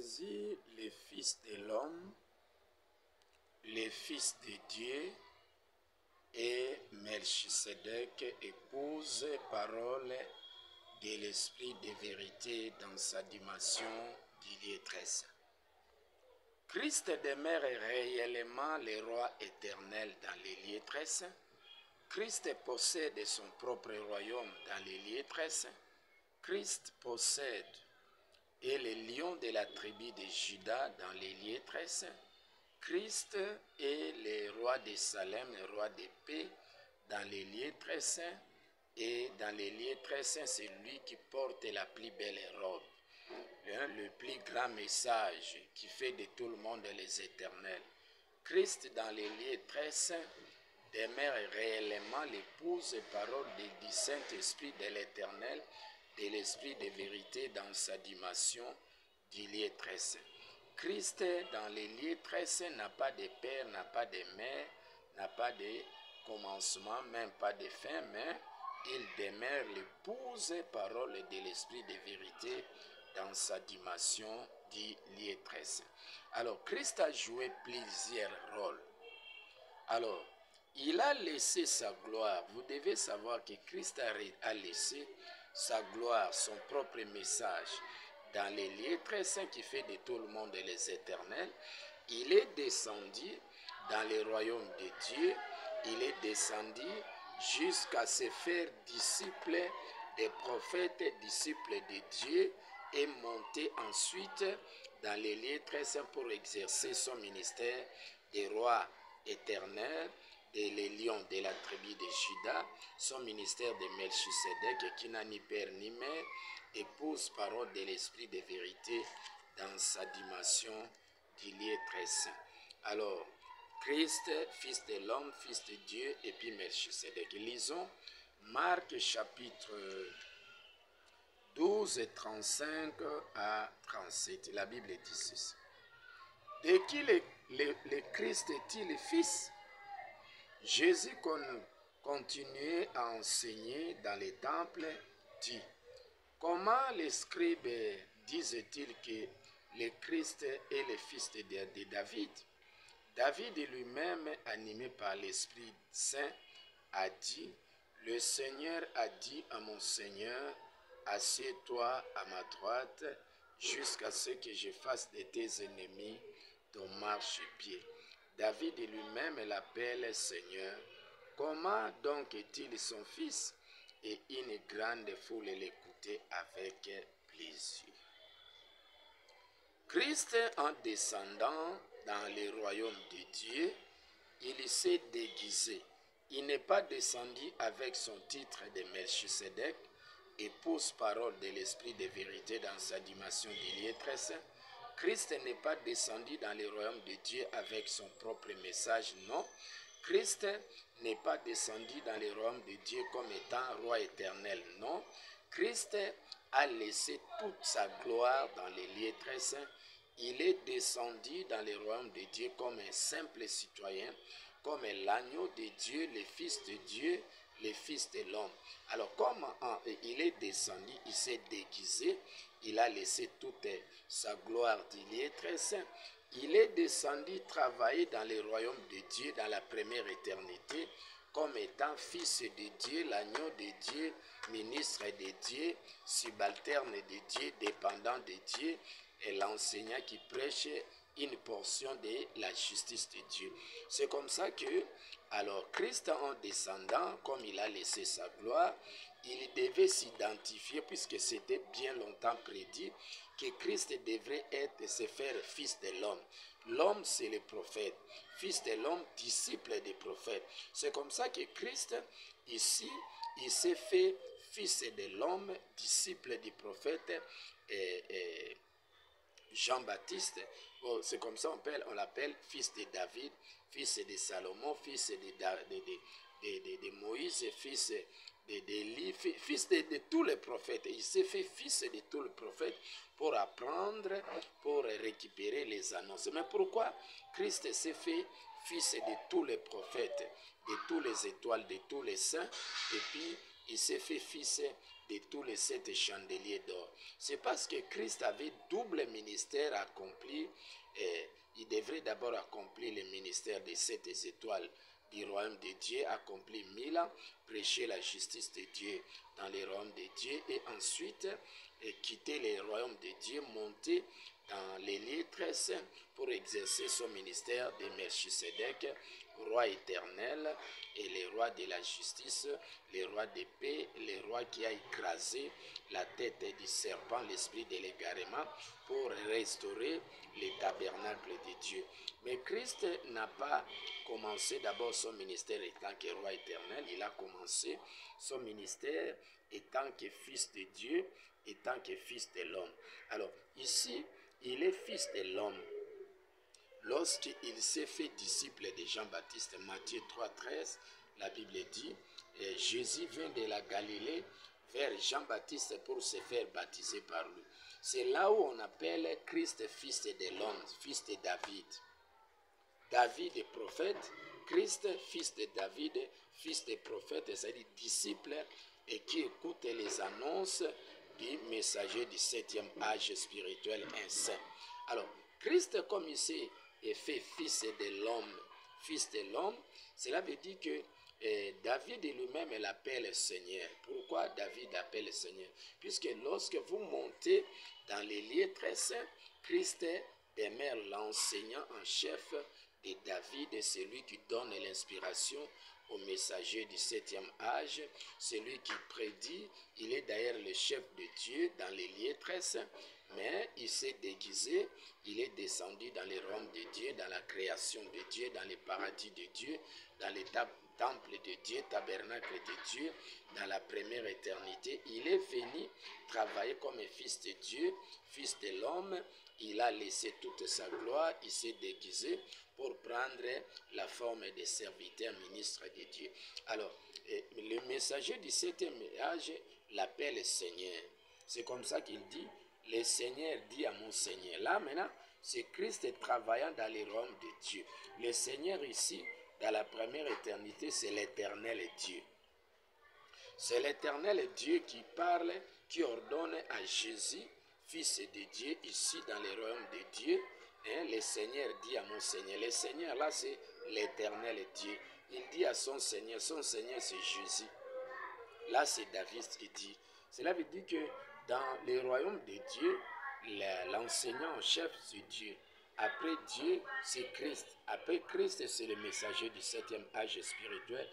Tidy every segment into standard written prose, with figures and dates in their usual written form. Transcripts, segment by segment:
Jésus, le Fils de l'homme, le Fils de Dieu, et Melchisedec, épouse parole de l'Esprit de vérité dans sa dimension d'illettresse. Christ demeure réellement le roi éternel dans l'illettresse. Christ possède son propre royaume dans l'illettresse. Christ possède et le lion de la tribu de Juda dans l'illettresse. Christ est le roi de Salem, le roi de paix dans l'illettresse. Et dans l'illettresse, c'est lui qui porte la plus belle robe, le plus grand message qui fait de tout le monde les éternels. Christ dans l'illettresse demeure réellement l'épouse et parole du Saint-Esprit de l'Éternel, de l'Esprit de vérité dans sa dimension d'illettresse. Christ dans l'illettresse n'a pas de père, n'a pas de mère, n'a pas de commencement, même pas de fin, mais il demeure l'épouse et parole de l'Esprit de vérité dans sa dimension d'illettresse. Alors, Christ a joué plusieurs rôles. Alors, il a laissé sa gloire. Vous devez savoir que Christ a laissé sa gloire, son propre message dans l'illettresse qui fait de tout le monde les éternels. Il est descendu dans le royaume de Dieu. Il est descendu jusqu'à se faire disciple des prophètes, disciple de Dieu, et monter ensuite dans l'illettresse pour exercer son ministère de roi éternel, et les lions de la tribu de Juda, son ministère de Melchisedec, qui n'a ni père ni mère, épouse parole de l'Esprit de vérité dans sa dimension d'illettresse. Alors, Christ, Fils de l'homme, Fils de Dieu, et puis Melchisedec. Lisons Marc chapitre 12, 35 à 37. La Bible dit ceci. De qui le Christ est-il fils? Jésus continuait à enseigner dans les temples, dit, comment les scribes disent-ils que le Christ est le fils de David? David lui-même, animé par l'Esprit Saint, a dit, le Seigneur a dit à mon Seigneur, assieds-toi à ma droite jusqu'à ce que je fasse de tes ennemis ton marchepied. David lui-même l'appelle Seigneur. Comment donc est-il son fils? Et une grande foule l'écoutait avec plaisir. Christ, en descendant dans le royaume de Dieu, il s'est déguisé. Il n'est pas descendu avec son titre de Melchisedec, épouse parole de l'Esprit de vérité dans sa dimension d'illettresse. Christ n'est pas descendu dans le royaume de Dieu avec son propre message, non. Christ n'est pas descendu dans le royaume de Dieu comme étant roi éternel, non. Christ a laissé toute sa gloire dans l'illettresse. Il est descendu dans le royaume de Dieu comme un simple citoyen, comme l'agneau de Dieu, le Fils de Dieu, le Fils de l'homme. Alors, comme il est descendu, il s'est déguisé, il a laissé toute sa gloire d'illettresse. Il est descendu travailler dans le royaume de Dieu, dans la première éternité, comme étant fils de Dieu, l'agneau de Dieu, ministre de Dieu, subalterne de Dieu, dépendant de Dieu, et l'enseignant qui prêche une portion de la justice de Dieu. C'est comme ça que, alors, Christ en descendant, comme il a laissé sa gloire, il devait s'identifier, puisque c'était bien longtemps prédit, que Christ devrait se faire fils de l'homme. L'homme, c'est le prophète. Fils de l'homme, disciple des prophètes. C'est comme ça que Christ, ici, il s'est fait fils de l'homme, disciple du prophète, et Jean-Baptiste, c'est comme ça on l'appelle fils de David, fils de Salomon, fils de Moïse, fils d'Élie, fils de tous les prophètes. Il s'est fait fils de tous les prophètes pour apprendre, pour récupérer les annonces. Mais pourquoi Christ s'est fait fils de tous les prophètes, de tous les étoiles, de tous les saints, et puis il s'est fait fils de tous les 7 chandeliers d'or. C'est parce que Christ avait double ministère accompli. Il devrait d'abord accomplir le ministère des 7 étoiles du royaume de Dieu, accompli 1000 ans, prêcher la justice de Dieu dans les royaumes de Dieu et ensuite quitter les royaumes de Dieu, monter dans les lieux très saints pour exercer son ministère de Melchisedec, roi éternel et le roi de la justice, le roi de paix, le roi qui a écrasé la tête du serpent, l'esprit de l'égarement, pour restaurer les tabernacles de Dieu. Mais Christ n'a pas commencé d'abord son ministère étant que roi éternel, il a commencé son ministère étant que fils de Dieu, étant que fils de l'homme. Alors ici, il est fils de l'homme. Lorsqu'il s'est fait disciple de Jean-Baptiste, Matthieu 3,13, la Bible dit, Jésus vint de la Galilée vers Jean-Baptiste pour se faire baptiser par lui. C'est là où on appelle Christ fils de l'homme, fils de David. David est prophète, Christ fils de David, fils de prophète, c'est-à-dire disciple et qui écoute les annonces du messager du 7e âge spirituel saint. Alors, Christ, comme ici, est fait fils de l'homme, cela veut dire que David lui-même l'appelle Seigneur. Pourquoi David appelle Seigneur? Puisque lorsque vous montez dans les lieux très saints, Christ demeure l'enseignant en chef de David, celui qui donne l'inspiration au messager du 7e âge, celui qui prédit. Il est d'ailleurs le chef de Dieu dans les lieux très saints, mais il s'est déguisé, il est descendu dans les royaumes de Dieu, dans la création de Dieu, dans les paradis de Dieu, dans les temple de Dieu, tabernacle de Dieu, dans la première éternité. Il est venu travailler comme fils de Dieu, fils de l'homme. Il a laissé toute sa gloire, il s'est déguisé pour prendre la forme de serviteur ministre de Dieu. Alors, le messager du 7e âge l'appelle Seigneur. C'est comme ça qu'il dit, le Seigneur dit à mon Seigneur. Là maintenant, c'est Christ travaillant dans les royaumes de Dieu. Le Seigneur ici, dans la première éternité, c'est l'éternel Dieu. C'est l'éternel Dieu qui parle, qui ordonne à Jésus, fils de Dieu, ici dans les royaumes de Dieu. Le Seigneur dit à mon Seigneur. Le Seigneur là, c'est l'éternel Dieu. Il dit à son Seigneur c'est Jésus. Là, c'est David qui dit. Cela veut dire que dans les royaumes de Dieu, l'enseignant en chef, c'est Dieu. Après Dieu, c'est Christ. Après Christ, c'est le messager du 7e âge spirituel,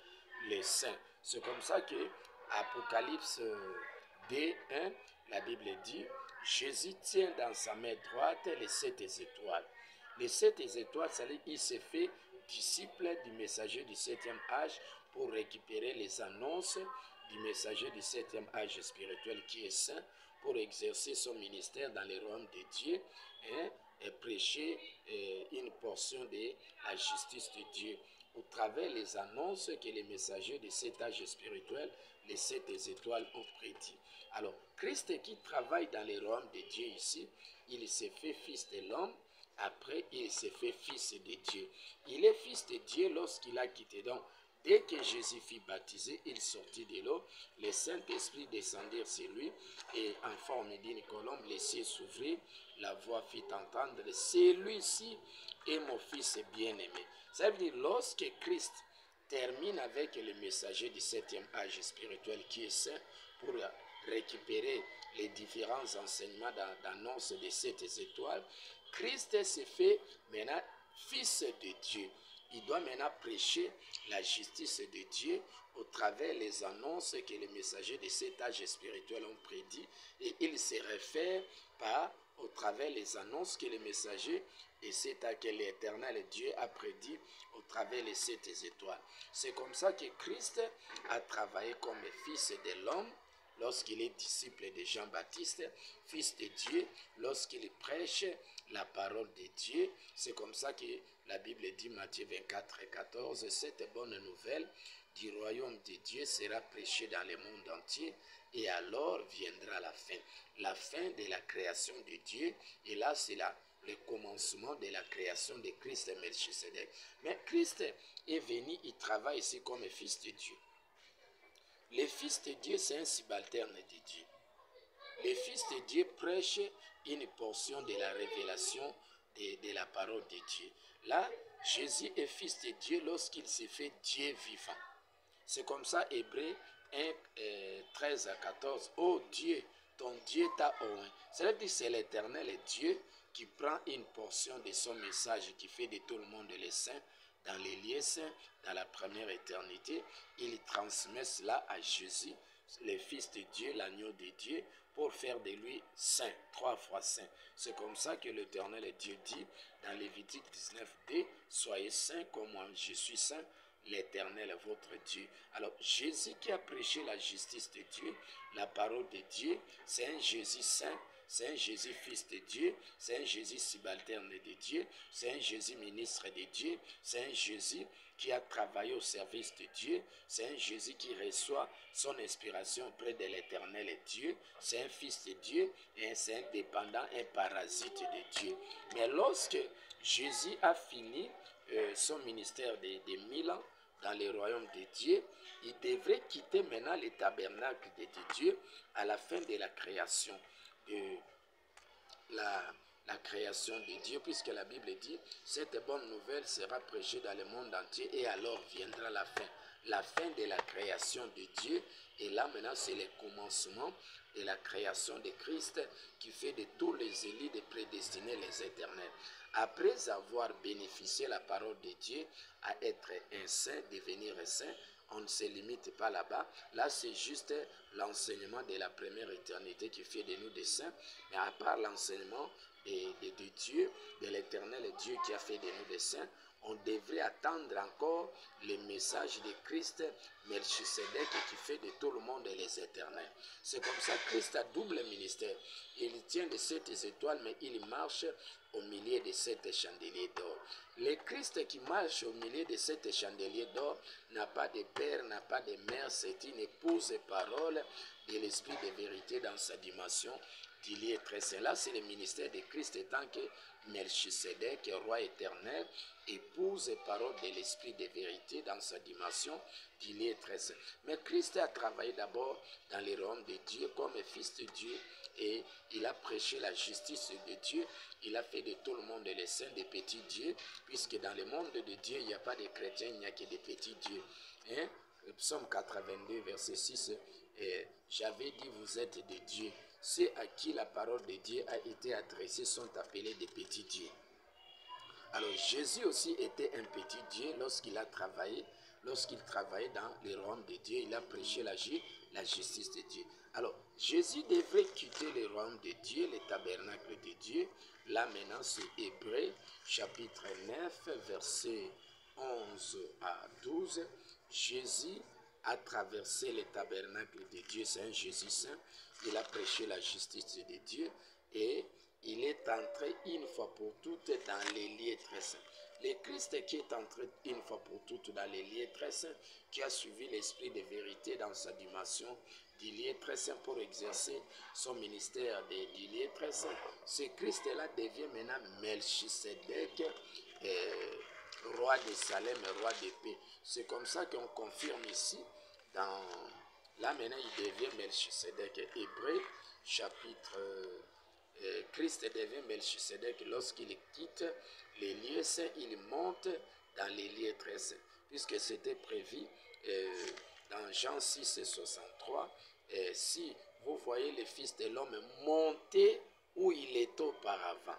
les saints. C'est comme ça que Apocalypse 2:1, la Bible dit, Jésus tient dans sa main droite les 7 étoiles. Les 7 étoiles, ça veut dire qu'il s'est fait disciple du messager du 7e âge pour récupérer les annonces du messager du 7e âge spirituel qui est saint, pour exercer son ministère dans les royaumes de Dieu et prêcher une portion de la justice de Dieu au travers les annonces que les messagers de cet âge spirituel, les 7 étoiles, ont prédit. Alors, Christ qui travaille dans les royaumes de Dieu ici, il s'est fait fils de l'homme, après il s'est fait fils de Dieu. Il est fils de Dieu lorsqu'il a quitté. Donc, dès que Jésus fut baptisé, il sortit de l'eau, le Saint-Esprit descendit sur lui et en forme d'une colombe, les cieux s'ouvrirent, la voix fit entendre, celui-ci est mon fils bien-aimé. Ça veut dire, lorsque Christ termine avec le messager du 7e âge spirituel qui est saint pour récupérer les différents enseignements d'annonce des 7 étoiles, Christ s'est fait maintenant fils de Dieu. Il doit maintenant prêcher la justice de Dieu au travers les annonces que les messagers de cet âge spirituel ont prédit, et il se réfère au travers les annonces que les messagers de cet âge que l'éternel Dieu a prédit au travers les 7 étoiles. C'est comme ça que Christ a travaillé comme fils de l'homme lorsqu'il est disciple de Jean-Baptiste, fils de Dieu, lorsqu'il prêche la parole de Dieu. C'est comme ça que la Bible dit, Matthieu 24:14, cette bonne nouvelle du royaume de Dieu sera prêchée dans le monde entier, et alors viendra la fin de la création de Dieu, et là c'est le commencement de la création de Christ et Melchisedec. Mais Christ est venu, il travaille ici comme fils de Dieu. Le Fils de Dieu, c'est un subalterne de Dieu. Le Fils de Dieu prêche une portion de la révélation de la parole de Dieu. Là, Jésus est Fils de Dieu lorsqu'il s'est fait Dieu vivant. C'est comme ça, Hébreux 1, 13 à 14. Oh Dieu, ton Dieu t'a oint. C'est-à-dire que c'est l'Éternel Dieu qui prend une portion de son message, qui fait de tout le monde les saints, dans les lieux saints, dans la première éternité. Il transmet cela à Jésus, le Fils de Dieu, l'agneau de Dieu, pour faire de lui saint, 3 fois saint. C'est comme ça que l'Éternel Dieu dit dans Lévitique 19:2, soyez saints comme moi je suis saint, l'Éternel votre Dieu. Alors Jésus qui a prêché la justice de Dieu, la parole de Dieu, c'est un Jésus saint, c'est un Jésus fils de Dieu, c'est un Jésus subalterne de Dieu, c'est un Jésus ministre de Dieu, c'est un Jésus qui a travaillé au service de Dieu, c'est un Jésus qui reçoit son inspiration auprès de l'Éternel Dieu, c'est un fils de Dieu et c'est un dépendant, un parasite de Dieu. Mais lorsque Jésus a fini son ministère de 1000 ans dans le royaume de Dieu, il devrait quitter maintenant le tabernacle de Dieu à la fin de la création, de la création de Dieu, puisque la Bible dit, cette bonne nouvelle sera prêchée dans le monde entier et alors viendra la fin de la création de Dieu. Et là maintenant c'est le commencement de la création de Christ qui fait de tous les élus de prédestiner les éternels. Après avoir bénéficié la parole de Dieu à être un saint, devenir un saint, on ne se limite pas là-bas. Là, c'est juste l'enseignement de la première éternité qui fait de nous des saints. Mais à part l'enseignement de Dieu, de l'éternel Dieu qui a fait de nous des saints, on devrait attendre encore le message de Christ, Melchisedec, qui fait de tout le monde les éternels. C'est comme ça que Christ a double ministère. Il tient de 7 étoiles, mais il marche au milieu de 7 chandeliers d'or. Le Christ qui marche au milieu de 7 chandeliers d'or n'a pas de père, n'a pas de mère, c'est une épouse parole de l'esprit de vérité dans sa dimension d'il est très saint. Là, c'est le ministère de Christ tant que Melchisedec, roi éternel, épouse et parole de l'esprit de vérité dans sa dimension d'il est très saint. Mais Christ a travaillé d'abord dans les royaumes de Dieu comme fils de Dieu et il a prêché la justice de Dieu. Il a fait de tout le monde les saints des petits dieux, puisque dans le monde de Dieu, il n'y a pas de chrétiens, il n'y a que des petits dieux. Hein? Psaume 82, verset 6, j'avais dit, vous êtes des dieux. Ceux à qui la parole de Dieu a été adressée sont appelés des petits dieux. Alors Jésus aussi était un petit Dieu lorsqu'il a travaillé, lorsqu'il travaillait dans les royaumes de Dieu, il a prêché la justice de Dieu. Alors Jésus devrait quitter le royaume de Dieu, le tabernacle de Dieu. Là maintenant c'est Hébreux chapitre 9, versets 11 à 12. Jésus a traversé le tabernacle de Dieu, c'est un Jésus saint. Il a prêché la justice de Dieu et il est entré une fois pour toutes dans les lieux très saints. Le Christ qui est entré une fois pour toutes dans les lieux très saints, qui a suivi l'esprit de vérité dans sa dimension du lieu très saint pour exercer son ministère du lieu très saint, ce Christ-là devient maintenant Melchisedec, roi de Salem et roi de paix. C'est comme ça qu'on confirme ici, là maintenant il devient Melchisedec. Hébreux chapitre Christ devient Melchisedec lorsqu'il quitte les lieux saints, il monte dans les lieux très saints, puisque c'était prévu dans Jean 6 et 63, si vous voyez le Fils de l'homme monter où il était auparavant.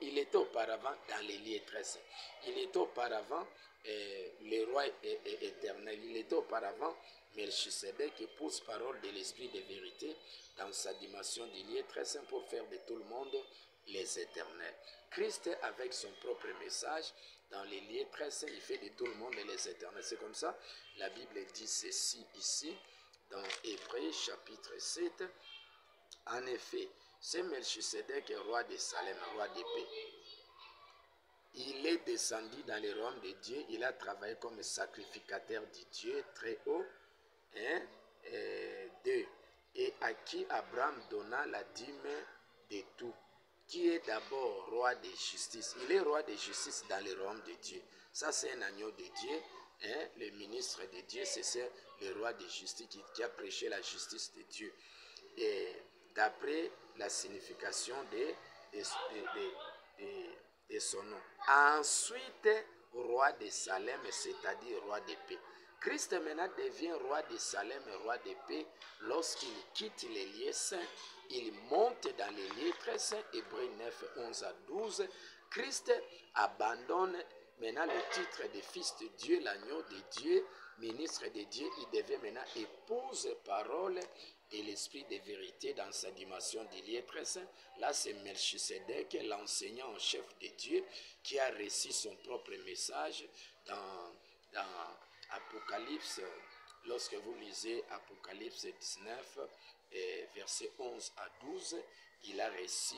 Il était auparavant dans les lieux très saints. Il était auparavant le roi éternel. Il était auparavant Melchisedec, épouse parole de l'esprit de vérité dans sa dimension du lieu très saint pour faire de tout le monde les éternels. Christ avec son propre message dans les lieux très saints, il fait de tout le monde les éternels. C'est comme ça, la Bible dit ceci ici dans Hébreux chapitre 7. En effet, c'est Melchisedec, roi de Salem, roi de paix. Il est descendu dans les royaumes de Dieu, il a travaillé comme sacrificateur du Dieu très haut. 2. Et à qui Abraham donna la dîme de tout, qui est d'abord roi de justice. Il est roi de justice dans le royaume de Dieu. Ça, c'est un agneau de Dieu Hein, le ministre de Dieu, c'est le roi de justice qui a prêché la justice de Dieu. Et d'après la signification de son nom. Ensuite, roi de Salem, c'est-à-dire roi de paix. Christ maintenant devient roi de Salem et roi de paix lorsqu'il quitte les lieux saints, il monte dans les lieux très saints, Hébreux 9, 11 à 12. Christ abandonne maintenant le titre de fils de Dieu, l'agneau de Dieu, ministre de Dieu. Il devient maintenant épouse, parole et l'esprit de vérité dans sa dimension du lieu très saint. Là, c'est Melchisedec, l'enseignant en chef de Dieu, qui a reçu son propre message dans Apocalypse. Lorsque vous lisez Apocalypse 19, versets 11 à 12, il a reçu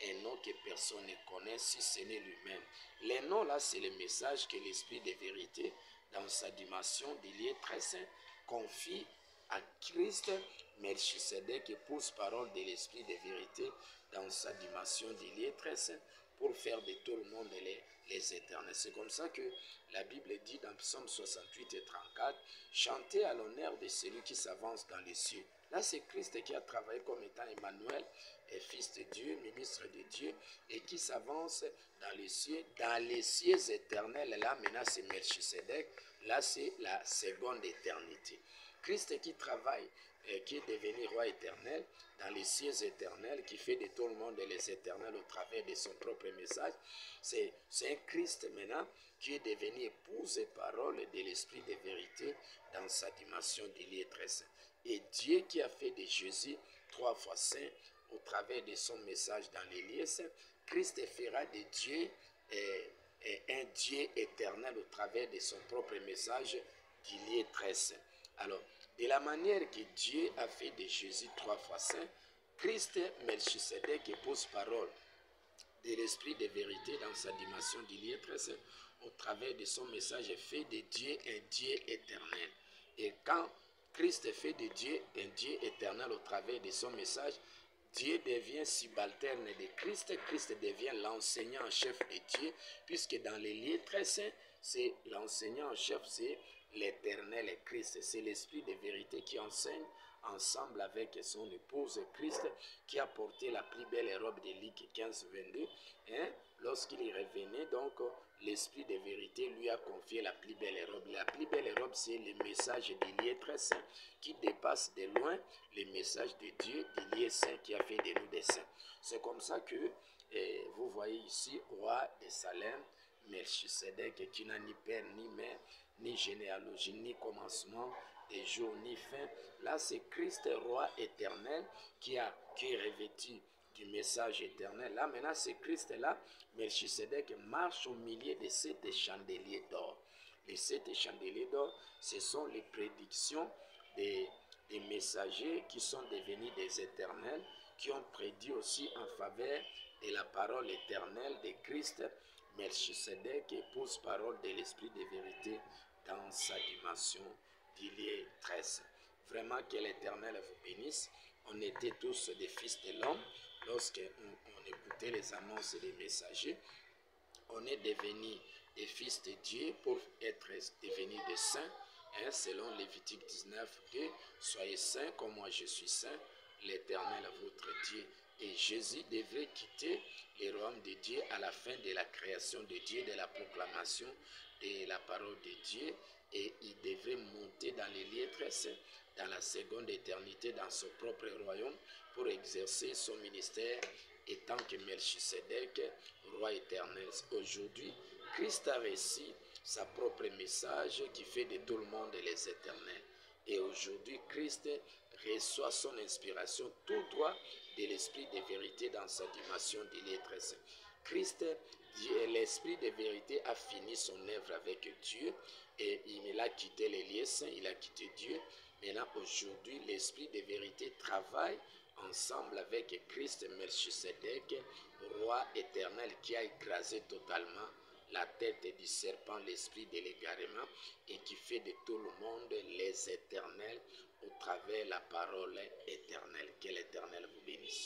un nom que personne ne connaît si ce n'est lui-même. Les noms là, c'est le message que l'esprit de vérité, dans sa dimension du lieu très saint, confie à Christ. Melchisedec, épouse parole de l'esprit de vérité, dans sa dimension du lieu très saint, pour faire de tout le monde les éternels. C'est comme ça que la Bible dit dans Psaume 68 et 34, chantez à l'honneur de celui qui s'avance dans les cieux. Là, c'est Christ qui a travaillé comme étant Emmanuel, fils de Dieu, ministre de Dieu, et qui s'avance dans les cieux éternels. Là, maintenant, c'est Melchisedec. Là, c'est la seconde éternité. Christ qui travaille, qui est devenu roi éternel, dans les cieux éternels, qui fait de tout le monde les éternels au travers de son propre message. C'est un Christ maintenant qui est devenu épouse et parole de l'esprit de vérité dans sa dimension du lieu très saint. Et Dieu qui a fait de Jésus 3 fois saint au travers de son message dans les lieux saints, Christ fera de Dieu un Dieu éternel au travers de son propre message du lieu très saint. Alors, de la manière que Dieu a fait de Jésus 3 fois saint, Christ Melchisedec épouse parole de l'esprit de vérité dans sa dimension du lieu très saint au travers de son message fait de Dieu un Dieu éternel. Et quand Christ fait de Dieu un Dieu éternel au travers de son message, Dieu devient subalterne de Christ, Christ devient l'enseignant en chef de Dieu, puisque dans les lieux très saints, c'est l'enseignant en chef, c'est l'éternel Christ, c'est l'esprit de vérité qui enseigne ensemble avec son épouse Christ, qui a porté la plus belle robe de Luc 15, 22. Hein? Lorsqu'il est revenu, donc, l'esprit de vérité lui a confié la plus belle robe. La plus belle robe, c'est le message du lieu très saint, qui dépasse de loin le message de Dieu du lieu saint qui a fait de nous des saints. C'est comme ça que vous voyez ici, roi de Salem, Melchisedec, qui n'a ni père, ni mère, ni généalogie, ni commencement, des jours, ni fin. Là, c'est Christ, roi éternel, qui est revêtu du message éternel. Là, maintenant, c'est Christ là, Melchisedec marche au milieu de 7 chandeliers d'or. Les 7 chandeliers d'or, ce sont les prédictions des messagers qui sont devenus des éternels, qui ont prédit aussi en faveur de la parole éternelle de Christ. Melchisedec épouse parole de l'esprit de vérité dans sa dimension d'Ilié 13. Vraiment que l'Éternel vous bénisse. On était tous des fils de l'homme. Lorsqu'on écoutait les annonces des messagers, on est devenus des fils de Dieu pour être devenus des saints. Hein, selon Lévitique 19, 2, soyez saints comme moi je suis saint, l'Éternel votre Dieu. Et Jésus devrait quitter le royaume de Dieu à la fin de la création de Dieu, de la proclamation de la parole de Dieu, et il devrait monter dans les lieux très saints, dans la seconde éternité, dans son propre royaume, pour exercer son ministère étant que Melchisedec, roi éternel. Aujourd'hui, Christ a reçu sa propre message qui fait de tout le monde les éternels. Et aujourd'hui, Christ reçoit son inspiration tout droit de l'esprit de vérité dans sa dimension de l'être saint. Christ, l'esprit de vérité, a fini son œuvre avec Dieu et il a quitté les lieux saints, il a quitté Dieu. Maintenant, aujourd'hui, l'esprit de vérité travaille ensemble avec Christ Melchisedec, roi éternel qui a écrasé totalement la tête du serpent, l'esprit de l'égarement, et qui fait de tout le monde les éternels au travers de la parole éternelle. Que l'Éternel vous bénisse.